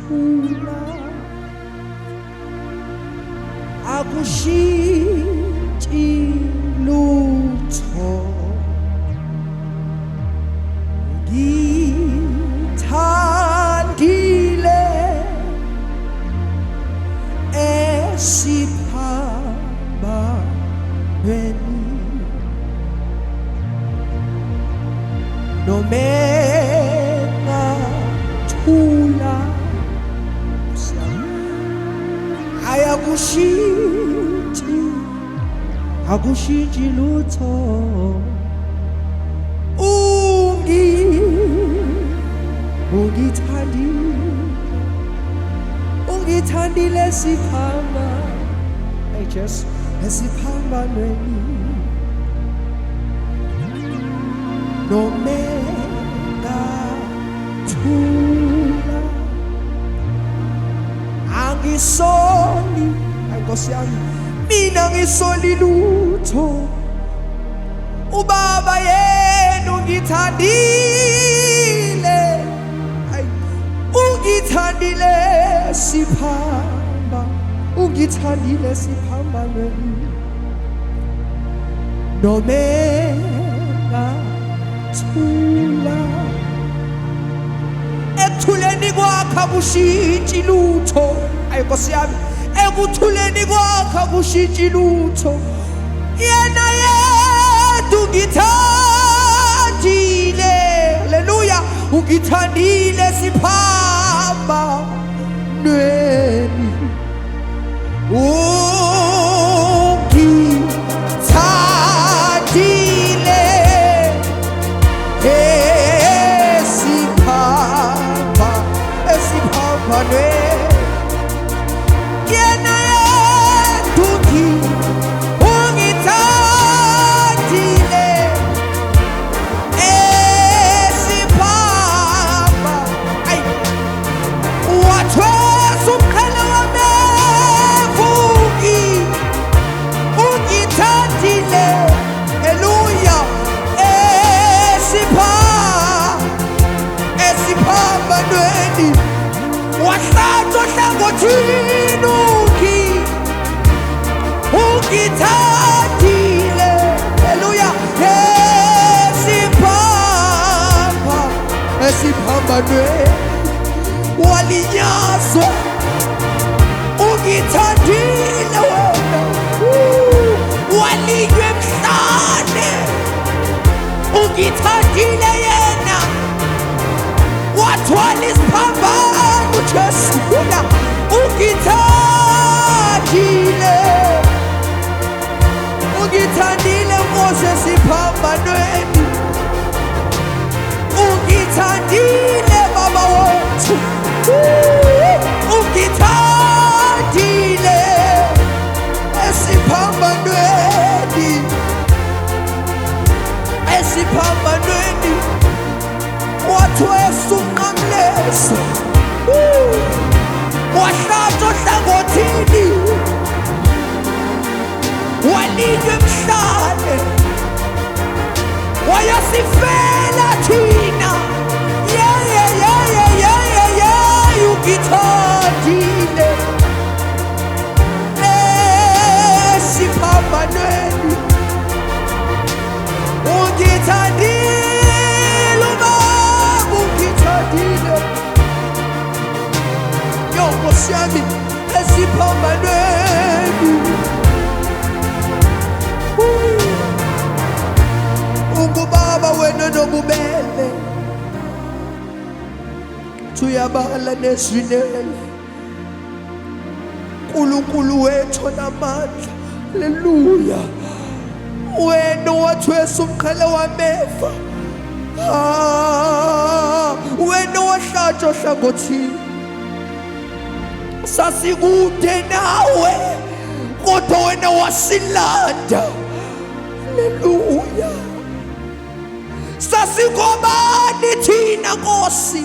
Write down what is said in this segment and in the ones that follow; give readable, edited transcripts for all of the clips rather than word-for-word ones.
thula akushintshi lutho ngithandile esiphambanweni nomena thula akushintshi lutho ungithandile siphamba esiphambanweni nomena thula angisoli Nkosi yami mina ngisoli lutho ubaba yena ungithandile siphamba ungithandile siphambanweni nomena thula ekuthuleni kwakho akushintshi lutho Nkosi yami ekuthuleni kwakho akushintshi lutho yena yedwa ungithandile haleluya ungithandile siphambanweni ungithandile esiphambanweni ungithandile haleluya esiphambanweni walinyazwa ungithandile wena walinywe emhlane ungithandile yena wathwala isiphambano Jesu ungithandile Mose siphambanweni ungithandile baba wethu ungithandile esiphambanweni wathwesa umnqamleso wahlatshwa ohlangothini walinywa emhlane wayasifela thina ungithandile esiphambanweni ungithandile ubaba ungithandile Nkosi yami esiphambanweni ungubaba wena nobubele tuyabala nezwinele uNkulunkulu wethu namandla haleluya wena wathwesa umqhele wamefa wena wahlatshwa ohlangothini sasikude nawe kodwa wena wasilanda haleluya sasikobani thina Nkosi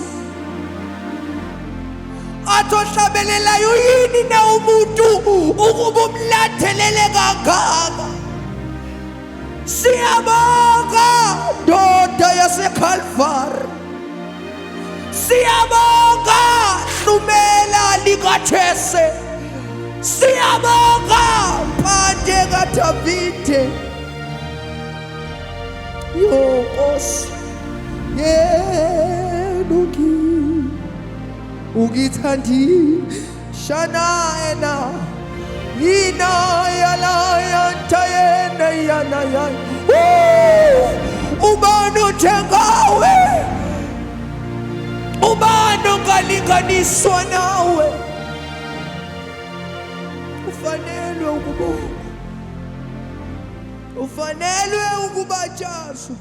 athohlabelelayo yini na umuntu ukuba umlandelele kangaka siyabonga ndoda yaseKalvari siyabonga Hlume khathese siyabonga manje kaDavide yo Nkosi yena ungithandile shana ena yina yala yantayena yana yana ubani njengawe ubani ongalinganiswa nawe ufanelwe ukubonga ufanelwe ukubatshazwa